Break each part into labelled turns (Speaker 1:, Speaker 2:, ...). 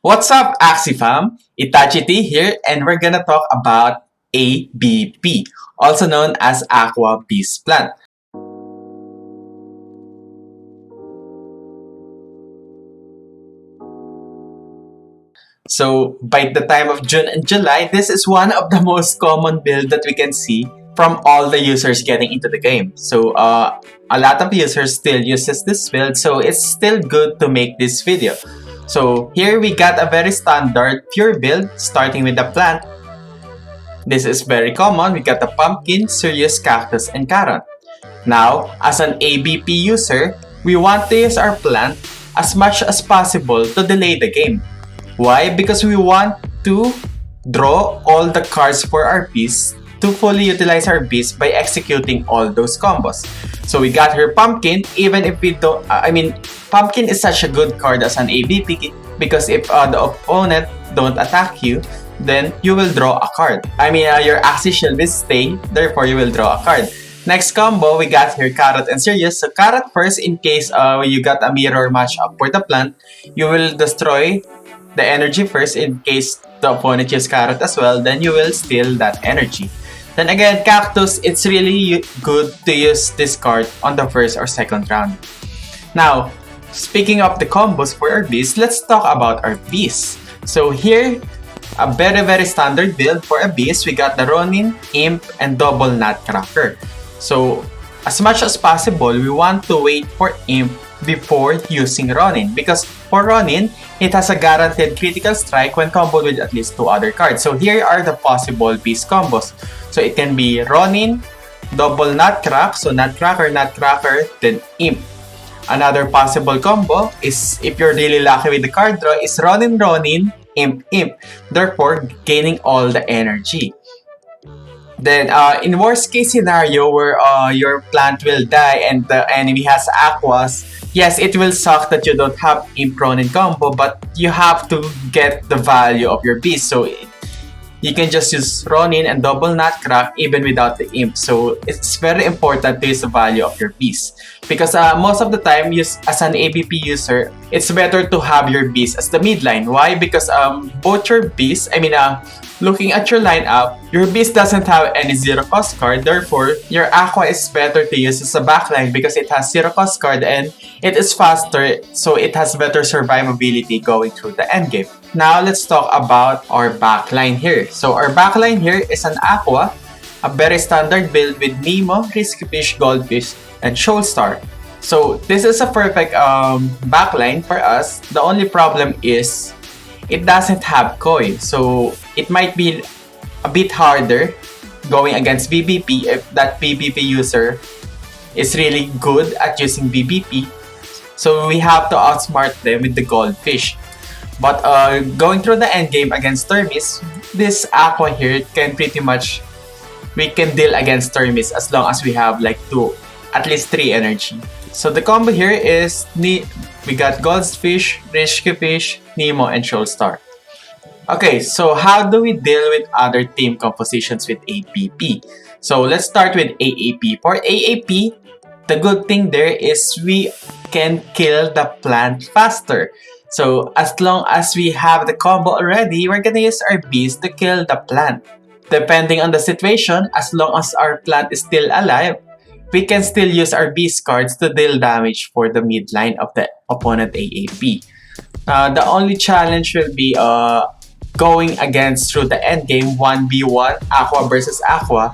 Speaker 1: What's up, Axie fam? Itachi T here, and we're gonna talk about ABP, also known as Aqua Beast Plant. So, by the time of June and July, this is one of the most common build that we can see from all the users getting into the game. So, a lot of users still uses this build, so it's still good to make this video. So, here we got a very standard pure build, starting with the plant. This is very common. We got the pumpkin, serious cactus, and carrot. Now, as an ABP user, we want to use our plant as much as possible to delay the game. Why? Because we want to draw all the cards for our beast to fully utilize our beast by executing all those combos. So we got her pumpkin, even if we don't, pumpkin is such a good card as an ABP because if the opponent don't attack you, then you will draw a card. Your Axie Shield will stay, therefore you will draw a card. Next combo, we got here Carrot and Sirius. So Carrot first, in case you got a mirror matchup for the plant, you will destroy the energy first. In case the opponent uses Carrot as well, then you will steal that energy. Then again, Cactus, it's really good to use this card on the first or second round. Now, speaking of the combos for our beast, let's talk about our beast. So here, a very standard build for a beast, we got the Ronin, Imp, and Double Nutcracker. So, as much as possible, we want to wait for Imp before using Ronin because for Ronin, it has a guaranteed critical strike when comboed with at least 2 other cards. So here are the possible beast combos. So it can be Ronin, Double Nutcracker, so Nutcracker, then Imp. Another possible combo is, if you're really lucky with the card draw, is Ronin, Imp, therefore gaining all the energy. Then, in worst case scenario where your plant will die and the enemy has Aquas, yes, it will suck that you don't have Imp Ronin combo, but you have to get the value of your beast. So you can just use Ronin and Double Nutcracker even without the Imp. So it's very important to use the value of your beast. Because most of the time, as an ABP user, it's better to have your beast as the mid line. Why? Because both your beasts, looking at your lineup, your beast doesn't have any zero cost card. Therefore, your Aqua is better to use as a backline because it has zero cost card and it is faster, so it has better survivability going through the endgame. Now, let's talk about our backline here. So, our backline here is an Aqua, a very standard build with Nemo, Risky Fish, Goldfish, and Shoal Star. So, this is a perfect backline for us. The only problem is it doesn't have Koi. So, it might be a bit harder going against BuBP if that BuBP user is really good at using BuBP. So, we have to outsmart them with the Goldfish. But going through the endgame against Termis, this Aqua here can pretty much, we can deal against Termis as long as we have like at least 3 energy. So the combo here is, we got Goldfish, Risky Fish, Nemo, and Shoal Star. Okay, so how do we deal with other team compositions with ABP? So let's start with AAP. For AAP, the good thing there is we can kill the plant faster. So as long as we have the combo already, we're gonna use our beast to kill the plant. Depending on the situation, as long as our plant is still alive, we can still use our beast cards to deal damage for the mid line of the opponent AAP. The only challenge will be going against through the endgame 1v1 Aqua versus Aqua.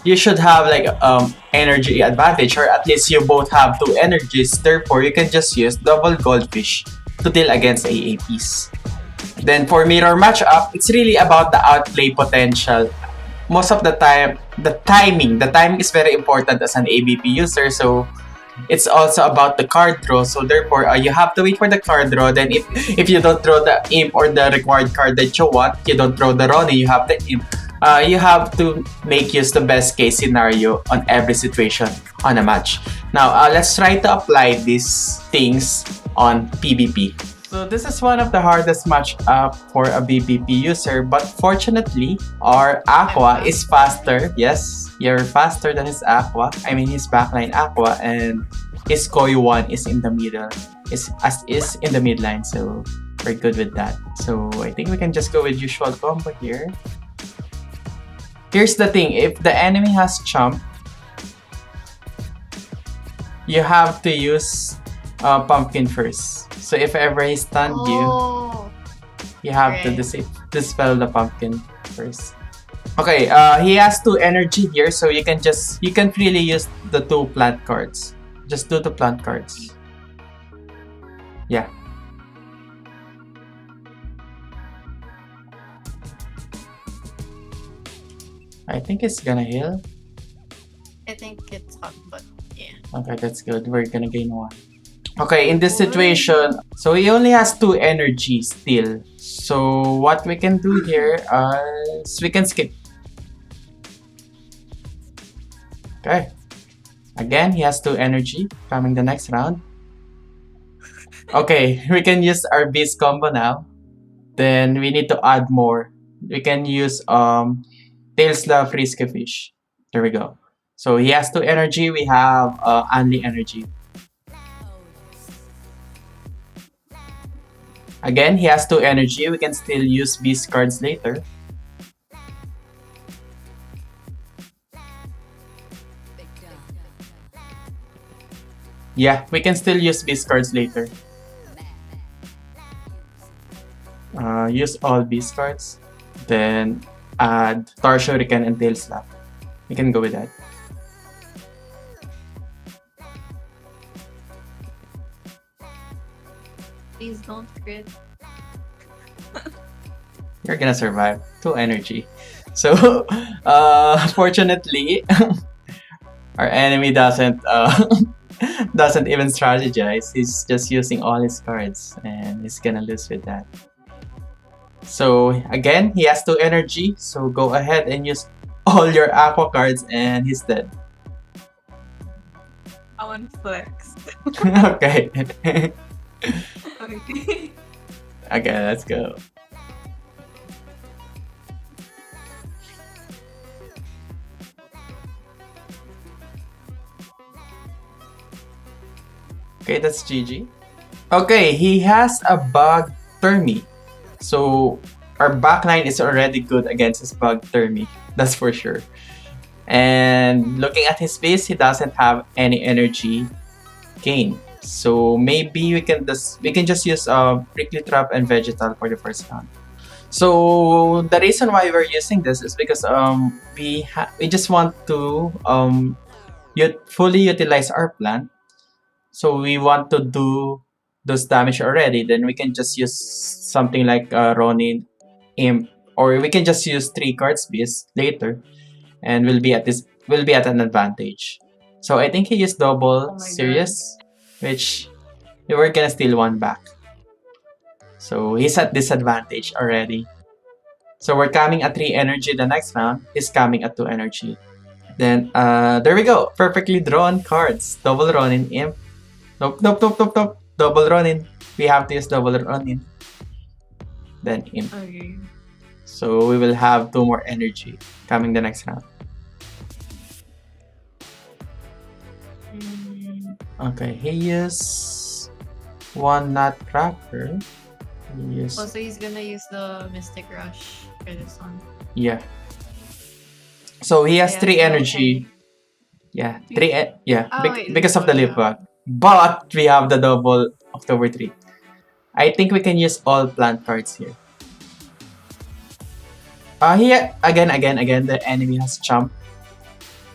Speaker 1: You should have like energy advantage, or at least you both have 2 energies. Therefore, you can just use double Goldfish to deal against AAPs. Then for mirror matchup, it's really about the outplay potential. Most of the time, the timing is very important as an ABP user. So it's also about the card draw. So therefore, you have to wait for the card draw. Then if you don't draw the Imp or the required card that you want, you don't draw the Ronin, you have the Imp. You have to make use the best case scenario on every situation on a match. Now, let's try to apply these things on PvP. So this is one of the hardest matchup for a BuBP user, but fortunately, our Aqua is faster. Yes, you're faster than his Aqua. His backline Aqua, and his Koi 1 is in the middle. Is in the midline. So We're good with that. So I think we can just go with usual combo here. Here's the thing, if the enemy has chomp, you have to use pumpkin first. So if ever he stunned you have to dispel the pumpkin first. Okay, he has 2 energy here, so you can freely use the 2 plant cards. Just do the plant cards. Yeah. I think it's gonna heal.
Speaker 2: I think it's hot, but yeah.
Speaker 1: Okay, that's good. We're gonna gain 1. Okay, in this situation, so he only has 2 energy still. So what we can do here is we can skip. Okay. Again, he has 2 energy coming the next round. Okay, we can use our beast combo now. Then we need to add more. We can use Tailslav Frisky Fish. There we go. So he has 2 energy, we have only energy. Again, he has 2 energy, we can still use beast cards later. Yeah, we can still use beast cards later. Use all beast cards, then add Star Shuriken and Tail Slap. We can go with that.
Speaker 2: Please don't crit.
Speaker 1: You're gonna survive. 2 energy. So, fortunately, our enemy doesn't doesn't even strategize. He's just using all his cards, and he's gonna lose with that. So again, he has 2 energy. So go ahead and use all your Aqua cards, and he's dead.
Speaker 2: I want flex.
Speaker 1: Okay.
Speaker 2: Okay.
Speaker 1: Okay, let's go. Okay, that's GG. Okay, he has a bug Termi. So our backline is already good against his bug Termi. That's for sure. And looking at his base, he doesn't have any energy gain. So maybe we can just use Prickly Trap and Vegetal for the first round. So the reason why we're using this is because we just want to fully utilize our plant. So we want to do those damage already. Then we can just use something like Ronin, Imp, or we can just use 3 cards beast later, and we'll be at an advantage. So I think he used double serious, which we were gonna steal 1 back. So he's at disadvantage already. So we're coming at 3 energy the next round. He's coming at 2 energy. Then there we go. Perfectly drawn cards. Double Ronin, Imp. Nope. Double Ronin. We have to use double Ronin. Then Imp.
Speaker 2: Okay.
Speaker 1: So we will have 2 more energy coming the next round. Okay, he used 1 Nutcracker.
Speaker 2: So he's gonna use the Mystic Rush for this one.
Speaker 1: Yeah. So he has 3 energy. Yeah, 3. Because of the lip bug. But we have the double October 3. I think we can use all plant cards here. Here again the enemy has chomp.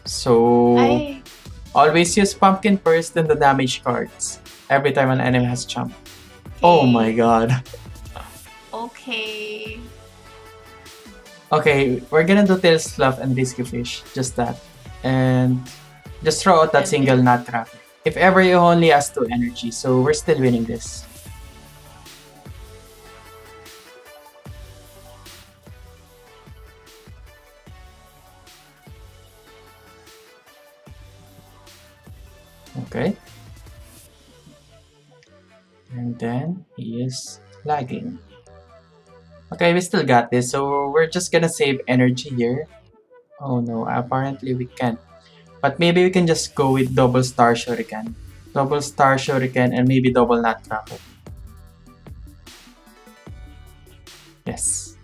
Speaker 1: So always use pumpkin first, then the damage cards. Every time an enemy has chomp. Oh my god.
Speaker 2: Okay.
Speaker 1: Okay, we're gonna do Tail Sluff and Risky Fish. Just that. And just throw out that single Nutcracker. If ever you only has 2 energy, so we're still winning this. Okay. And then he is lagging. Okay, we still got this, so we're just gonna save energy here. Oh no, apparently we can't. But maybe we can just go with double Star Shuriken. Double Star Shuriken and maybe double Nutcracker. Yes.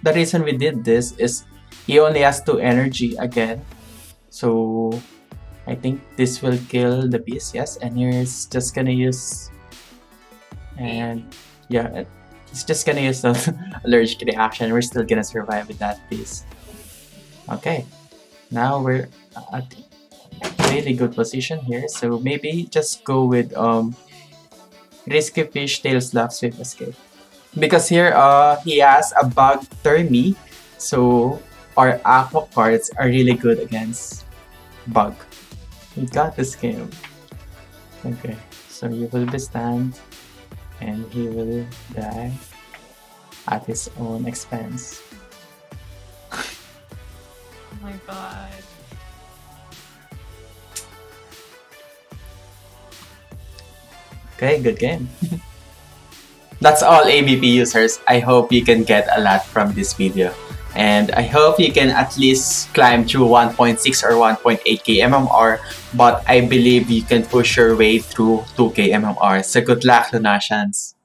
Speaker 1: The reason we did this is he only has 2 energy again. So I think this will kill the beast, yes. And here's just gonna use... And yeah, he's just gonna use the allergic reaction. We're still gonna survive with that piece. Okay. Now we're at a really good position here. So maybe just go with Risky Fish, Tail Slap, Swift Escape. Because here he has a Bug Thermi. So our Aqua cards are really good against Bug. We got this game. Okay. So you will be stand and he will die at his own expense.
Speaker 2: Oh my god.
Speaker 1: Okay, good game. That's all ABP users. I hope you can get a lot from this video. And I hope you can at least climb through 1.6 or 1.8k MMR, but I believe you can push your way through 2k MMR. So good luck, Lunatians!